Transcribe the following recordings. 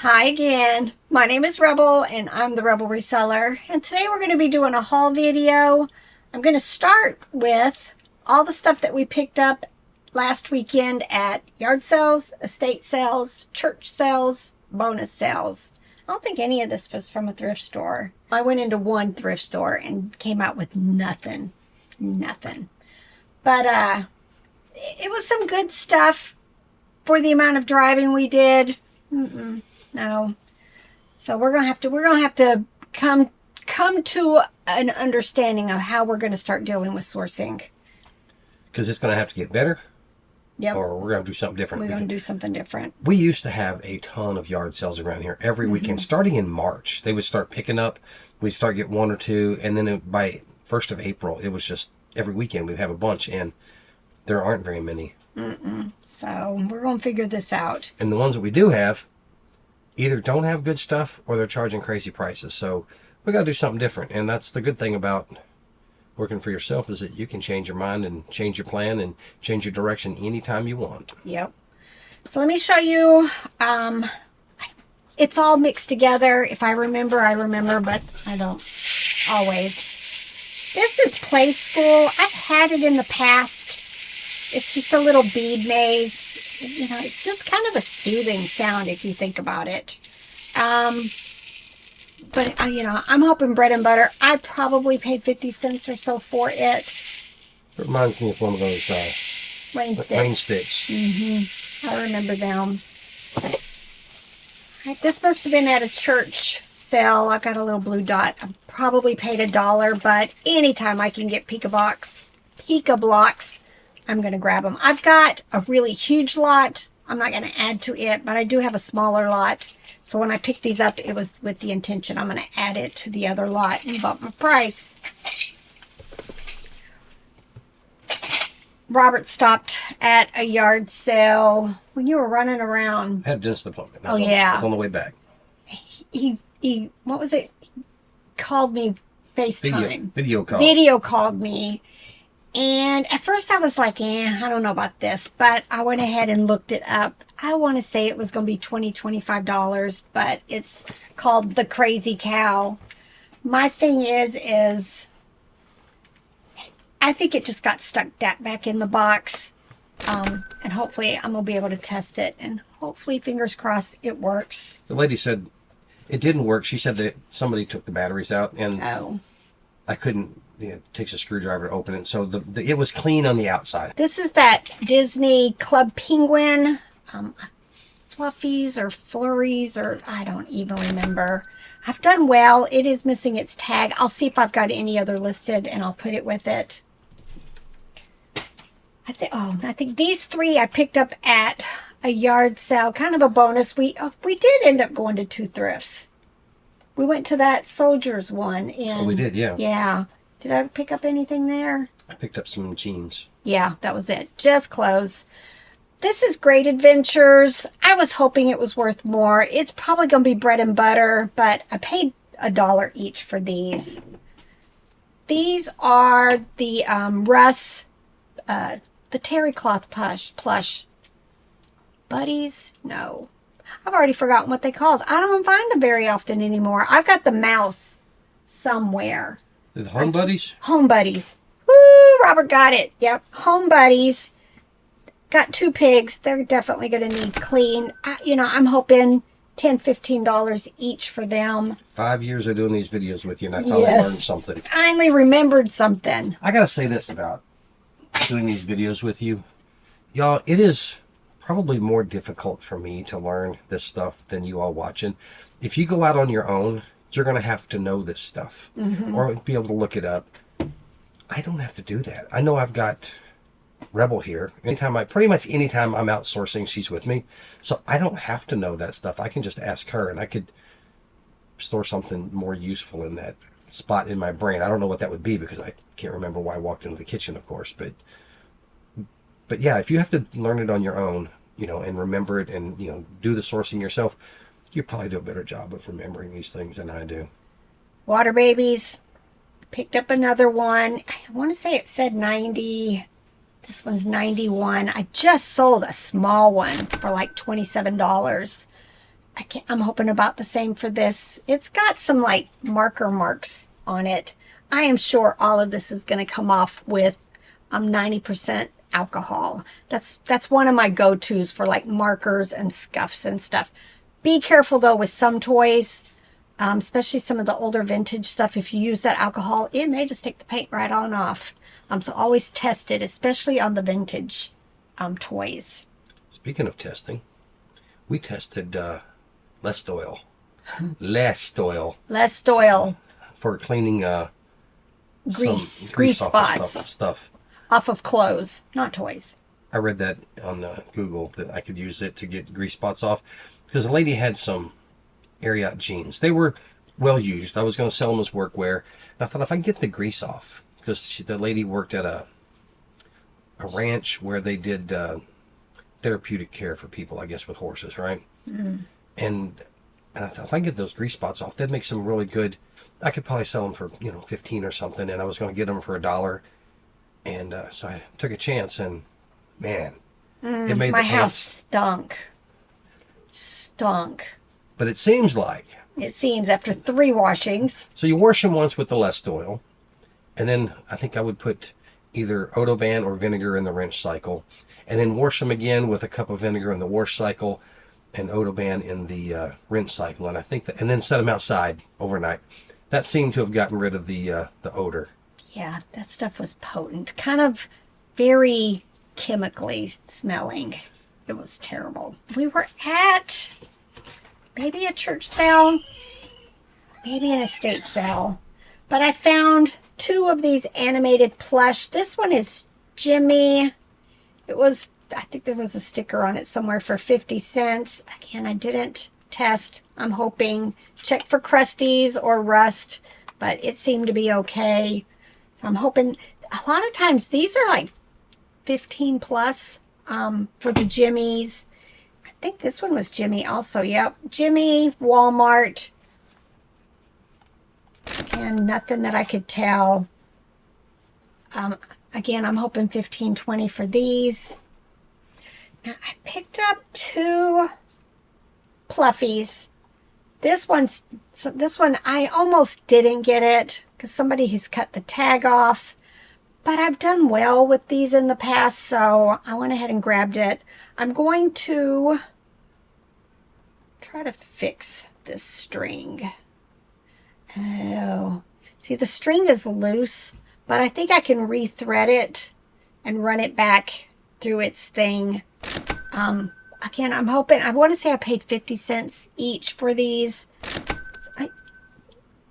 Hi again, my name is Rebel and I'm the Rebel Reseller, and today we're going to be doing a haul video. I'm going to start with all the stuff that we picked up last weekend at yard sales, estate sales, church sales, bonus sales. I don't think any of this was from a thrift store. I went into one thrift store and came out with nothing. But it was some good stuff for the amount of driving we did. No. So we're gonna have to come to an understanding of how we're gonna start dealing with sourcing. Because it's gonna have to get better. Yep. Or we're gonna do something different. We're gonna do something different. We used to have a ton of yard sales around here every weekend, starting in March. They would start picking up. We'd start get one or two, and then by 1st of April, it was just every weekend we'd have a bunch, and there aren't very many. So we're gonna figure this out. And the ones that we do have either don't have good stuff or they're charging crazy prices. So we got to do something different. And that's the good thing about working for yourself, is that you can change your mind and change your plan and change your direction anytime you want. Yep. So let me show you. It's all mixed together. If I remember, I remember, but I don't always. This is Play School. I've had it in the past. It's just a little bead maze. You know, it's just kind of a soothing sound if you think about it. But, you know, I'm hoping bread and butter. I probably paid 50 cents or so for it. It reminds me of one of those Rain sticks. rain sticks. I remember them. This must have been at a church sale. I got a little blue dot. I probably paid $1, but anytime I can get Pika blocks, I'm going to grab them. I've got a really huge lot. I'm not going to add to it, but I do have a smaller lot. So when I picked these up, it was with the intention I'm going to add it to the other lot and bump my price. Robert stopped at a yard sale when you were running around. I had a dentist appointment. Oh, yeah. I was on the way back. He what was it? He called me FaceTime. Video call. Video called me. And at first I was like, I don't know about this. But I went ahead and looked it up. I want to say it was going to be $20, $25. But it's called The Crazy Cow. My thing is I think it just got stuck back in the box. And hopefully I'm going to be able to test it. And hopefully, fingers crossed, it works. The lady said it didn't work. She said that somebody took the batteries out. And I couldn't. It takes a screwdriver to open it. So it was clean on the outside. This is that Disney Club Penguin. Fluffies or flurries, or I don't even remember. I've done well. It is missing its tag. I'll see if I've got any other listed and I'll put it with it. I think these three I picked up at a yard sale, kind of a bonus. We did end up going to two thrifts. We went to that Soldiers one. Oh, we did, yeah. Yeah. Did I pick up anything there? I picked up some jeans. Yeah, that was it. Just clothes. This is Great Adventures. I was hoping it was worth more. It's probably going to be bread and butter, but I paid $1 each for these. These are the Russ, the terry cloth plush. Buddies? No. I've already forgotten what they called. I don't find them very often anymore. I've got the mouse somewhere. The Home Buddies? Home Buddies. Woo! Robert got it. Yep. Home Buddies. Got two pigs. They're definitely going to need clean. I'm hoping $10, $15 each for them. 5 years of doing these videos with you, and I finally learned something. Finally remembered something. I got to say this about doing these videos with you. Y'all, it is probably more difficult for me to learn this stuff than you all watching. If you go out on your own, you're going to have to know this stuff or be able to look it up. I don't have to do that. I know I've got Rebel here. Pretty much anytime I'm outsourcing, she's with me. So I don't have to know that stuff. I can just ask her, and I could store something more useful in that spot in my brain. I don't know what that would be because I can't remember why I walked into the kitchen, of course. But yeah, if you have to learn it on your own, and remember it and, do the sourcing yourself, you probably do a better job of remembering these things than I do. Water Babies. Picked up another one. I want to say it said 90. This one's 91. I just sold a small one for like $27. I'm hoping about the same for this. It's got some like marker marks on it. I am sure all of this is going to come off with 90% alcohol. That's one of my go-tos for like markers and scuffs and stuff. Be careful though with some toys, especially some of the older vintage stuff. If you use that alcohol, it may just take the paint right on off. So always test it, especially on the vintage toys. Speaking of testing, we tested less oil. Less oil for cleaning grease spots stuff off of clothes, not toys. I read that on Google that I could use it to get grease spots off because the lady had some Ariat jeans. They were well used. I was going to sell them as workwear. And I thought if I can get the grease off, because the lady worked at a ranch where they did therapeutic care for people, I guess, with horses, right? And I thought if I can get those grease spots off, that'd make some really good. I could probably sell them for 15 or something, and I was going to get them for $1. And so I took a chance, and man, it made my house stunk. But it seems like after 3 washings. So you wash them once with the less oil, and then I think I would put either Odoban or vinegar in the rinse cycle, and then wash them again with a cup of vinegar in the wash cycle and Odoban in the rinse cycle, and I think and then set them outside overnight. That seemed to have gotten rid of the odor. Yeah, that stuff was potent, kind of very chemically smelling. It was terrible. We were at maybe a church sale, maybe an estate sale, but I found 2 of these animated plush. This one is Jimmy. I think there was a sticker on it somewhere for 50 cents. Again, I didn't test. I'm hoping. Check for crusties or rust, but it seemed to be okay. So I'm hoping. A lot of times these are like 15 plus for the Jimmys. I think this one was Jimmy also. Yep. Jimmy, Walmart. And nothing that I could tell. Again, I'm hoping 15, 20 for these. Now, I picked up 2 Pluffies. This one, I almost didn't get it because somebody has cut the tag off. But I've done well with these in the past, so I went ahead and grabbed it. I'm going to try to fix this string. Oh, see, the string is loose, but I think I can rethread it and run it back through its thing. Again, I'm hoping, I want to say I paid 50 cents each for these.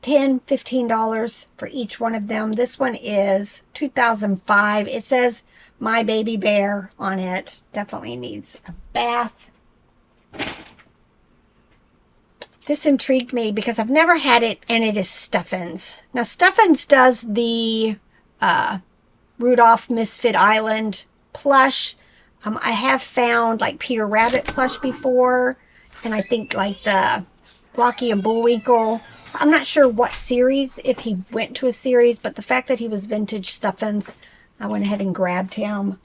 $10, $15 for each one of them. This one is 2005. It says My Baby Bear on it. Definitely needs a bath. This intrigued me because I've never had it, and it is Stuffins. Now, Stuffins does the Rudolph Misfit Island plush. I have found like Peter Rabbit plush before, and I think like the Rocky and Bullwinkle. I'm not sure what series, if he went to a series, but the fact that he was vintage Stuffins, I went ahead and grabbed him.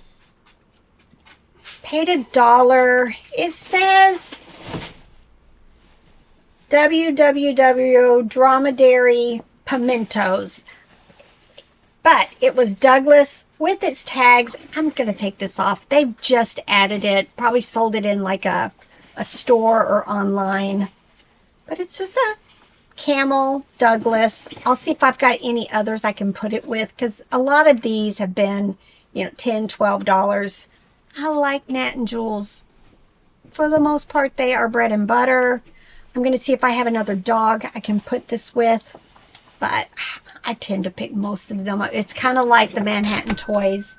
Paid $1. It says WWW Dromedary Pimentos. But it was Douglas with its tags. I'm going to take this off. They've just added it. Probably sold it in like a store or online. But it's just a camel Douglas. I'll see if I've got any others I can put it with, because a lot of these have been, $10, $12. I like Nat and Jules. For the most part, they are bread and butter. I'm going to see if I have another dog I can put this with, but I tend to pick most of them up. It's kind of like the Manhattan toys.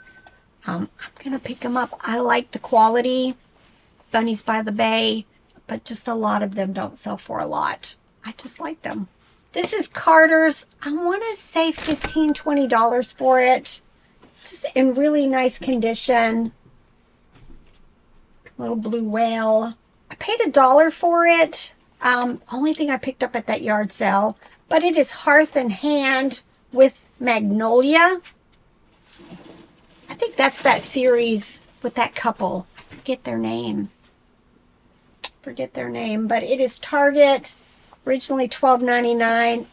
I'm going to pick them up. I like the quality. Bunnies by the Bay, but just a lot of them don't sell for a lot. I just like them. This is Carter's. I want to say $15, $20 for it. Just in really nice condition. Little blue whale. I paid $1 for it. Only thing I picked up at that yard sale. But it is Hearth and Hand with Magnolia. I think that's that series with that couple. I forget their name. forget their name, but it is Target. Originally $12.99,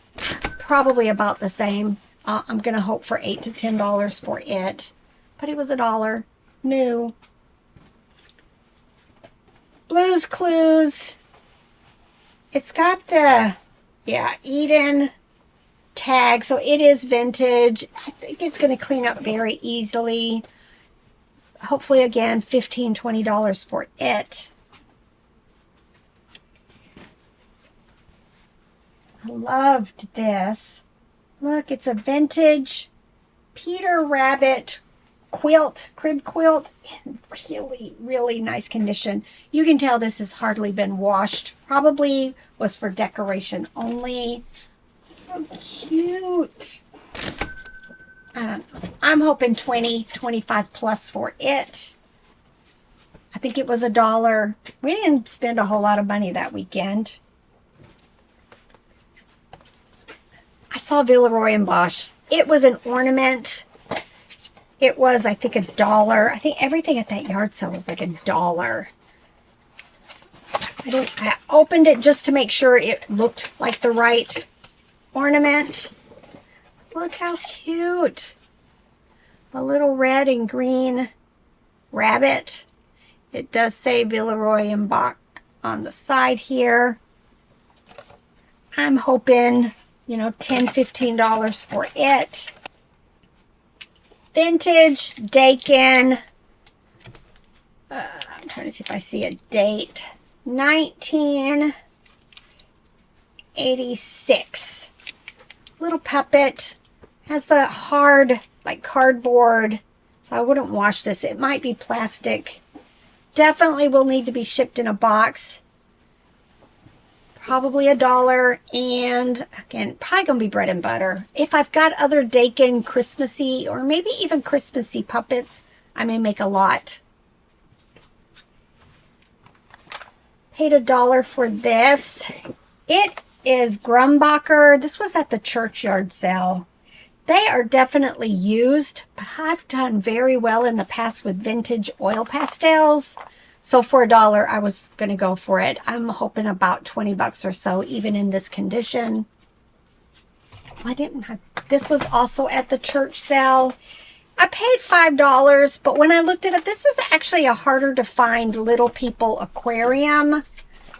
probably about the same. I'm going to hope for $8 to $10 for it, but it was $1 new. Blue's Clues. It's got the, yeah, Eden tag, so it is vintage. I think it's going to clean up very easily. Hopefully, again, $15, $20 for it. I loved this. Look, it's a vintage Peter Rabbit quilt, crib quilt, in really, really nice condition. You can tell this has hardly been washed. Probably was for decoration only. How cute. I'm hoping 20, 25 plus for it. I think it was $1. We didn't spend a whole lot of money that weekend. I saw Villeroy and Bosch. It was an ornament. It was, I think, $1. I think everything at that yard sale was like $1. I opened it just to make sure it looked like the right ornament. Look how cute. A little red and green rabbit. It does say Villeroy and Bosch on the side here. I'm hoping, you know, $10, $15 for it. Vintage Dakin. I'm trying to see if I see a date. 1986. Little puppet. Has the hard, like cardboard. So I wouldn't wash this. It might be plastic. Definitely will need to be shipped in a box. Probably $1. And again, probably going to be bread and butter. If I've got other Dakin Christmassy or maybe even Christmassy puppets, I may make a lot. Paid $1 for this. It is Grumbacher. This was at the churchyard sale. They are definitely used, but I've done very well in the past with vintage oil pastels. So for $1, I was going to go for it. I'm hoping about 20 bucks or so, even in this condition. I didn't have, this was also at the church sale. I paid $5, but when I looked it up, this is actually a harder to find Little People aquarium.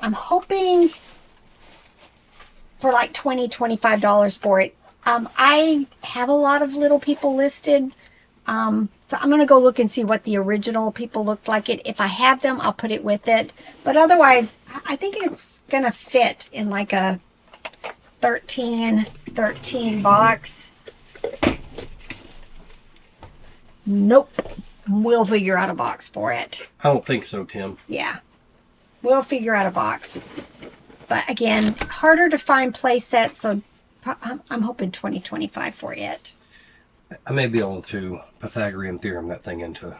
I'm hoping for like $20, $25 for it. I have a lot of Little People listed. So I'm going to go look and see what the original people looked like. If I have them, I'll put it with it. But otherwise, I think it's going to fit in like a 13 box. Nope. We'll figure out a box for it. I don't think so, Tim. Yeah. We'll figure out a box. But again, harder to find play sets, so I'm hoping 2025 for it. I may be able to Pythagorean theorem that thing into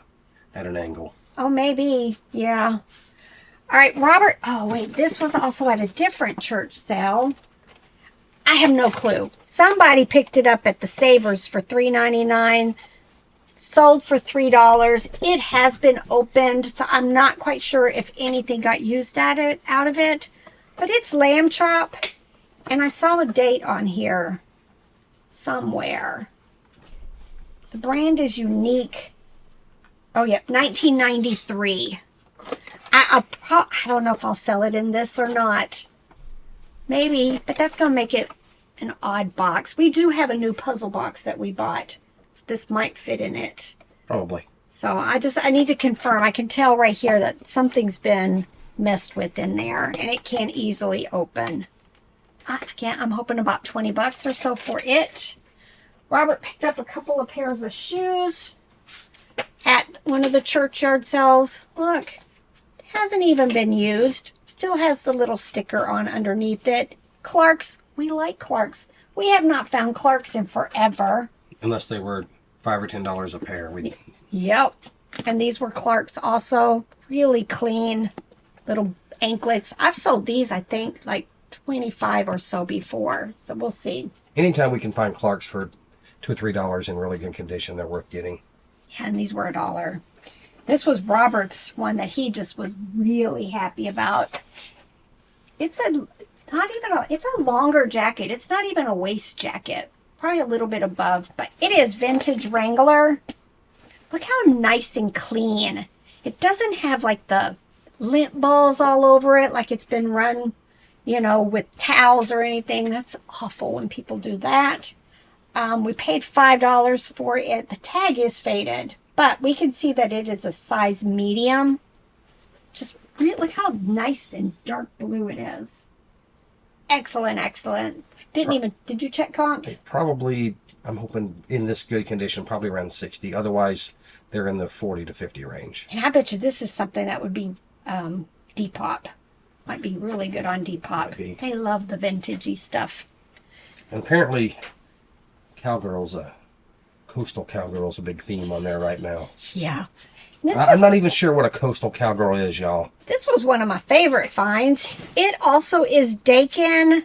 at an angle. Oh, maybe. Yeah. All right, Robert. Oh, wait. This was also at a different church sale. I have no clue. Somebody picked it up at the Savers for $3.99. Sold for $3. It has been opened, so I'm not quite sure if anything got used out of it. But it's lamb chop. And I saw a date on here somewhere. The brand is unique. Oh, yeah, 1993. I don't know if I'll sell it in this or not. Maybe, but that's going to make it an odd box. We do have a new puzzle box that we bought. So this might fit in it. Probably. So I need to confirm. I can tell right here that something's been messed with in there, and it can't easily open. Again, I'm hoping about 20 bucks or so for it. Robert picked up a couple of pairs of shoes at one of the churchyard sales. Look, it hasn't even been used. Still has the little sticker on underneath it. Clark's. We like Clark's. We have not found Clark's in forever. Unless they were $5 or $10 a pair. Yep. And these were Clark's also. Really clean little anklets. I've sold these, I think, like 25 or so before. So we'll see. Anytime we can find Clark's for $2 or $3 in really good condition, they're worth getting. Yeah, and these were $1. This was Robert's one that he just was really happy about. It's it's a longer jacket. It's not even a waist jacket. Probably a little bit above, but it is vintage Wrangler. Look how nice and clean. It doesn't have like the lint balls all over it like it's been run, with towels or anything. That's awful when people do that. We paid $5 for it. The tag is faded, but we can see that it is a size medium. Just really look how nice and dark blue it is. Excellent, excellent. Did you check comps? Probably, I'm hoping in this good condition, probably around 60. Otherwise, they're in the 40 to 50 range. And I bet you this is something that would be Depop. Might be really good on Depop. They love the vintagey stuff. And apparently, coastal cowgirl's a big theme on there right now. Yeah. I'm not even sure what a coastal cowgirl is, y'all. This was one of my favorite finds. It also is Dakin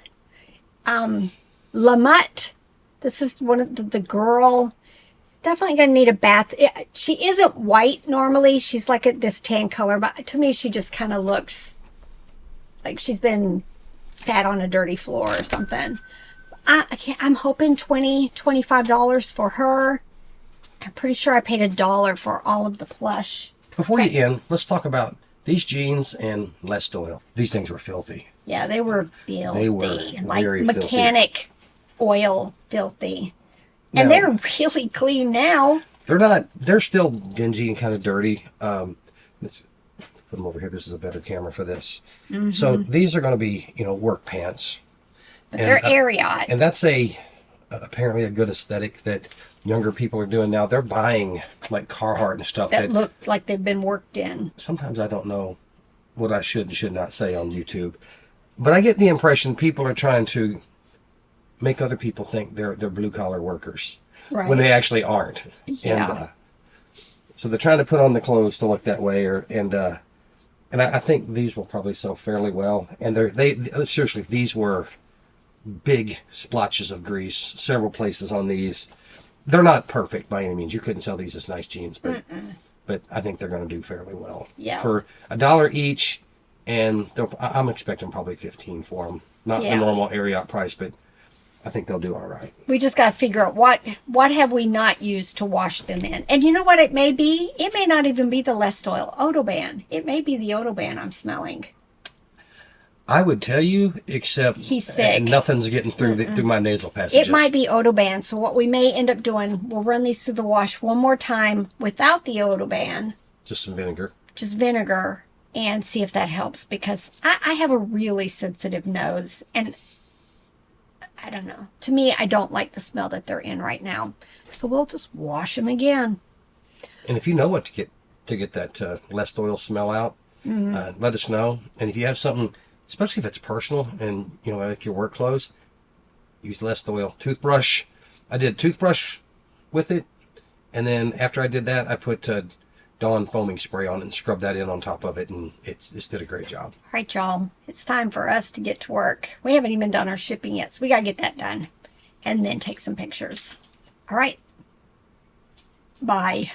Lamut. This is one of the girl. Definitely going to need a bath. She isn't white normally. She's like this tan color, but to me, she just kind of looks like she's been sat on a dirty floor or something. I'm hoping $20, $25 for her. I'm pretty sure I paid $1 for all of the plush. Before you end, let's talk about these jeans and less oil. These things were filthy. Yeah, they were filthy. They were like very mechanic oil filthy. And they're really clean now. They're still dingy and kind of dirty. Let's put them over here. This is a better camera for this. Mm-hmm. So these are going to be, work pants. But they're Ariat. And that's apparently a good aesthetic that younger people are doing now. They're buying like Carhartt and stuff that look like they've been worked in. Sometimes I don't know what I should and should not say on YouTube. But I get the impression people are trying to make other people think they're blue-collar workers, right, when they actually aren't. Yeah. And so they're trying to put on the clothes to look that way, and I think these will probably sell fairly well. And they seriously, these were big splotches of grease, several places on these. They're not perfect by any means. You couldn't sell these as nice jeans, but I think they're going to do fairly well. Yeah. For $1 each, and I'm expecting probably 15 for them. Not the normal Ariat price, but I think they'll do all right. We just got to figure out what have we not used to wash them in. And you know what it may be? It may not even be the less oil Odoban. It may be the Odoban I'm smelling. I would tell you, except he's sick. Nothing's getting through through my nasal passages. It might be Odoban. So what we may end up doing, we'll run these through the wash one more time without the Odoban. Just some vinegar. Just vinegar, and see if that helps, because I have a really sensitive nose, and I don't know. To me, I don't like the smell that they're in right now. So we'll just wash them again. And if you know what to get that less oil smell out, let us know. And if you have something, especially if it's personal and like your work clothes, use less oil. Toothbrush. I did toothbrush with it, and then after I did that, I put Dawn foaming spray on it and scrubbed that in on top of it, and it's did a great job. All right, y'all. It's time for us to get to work. We haven't even done our shipping yet, so we got to get that done and then take some pictures. All right. Bye.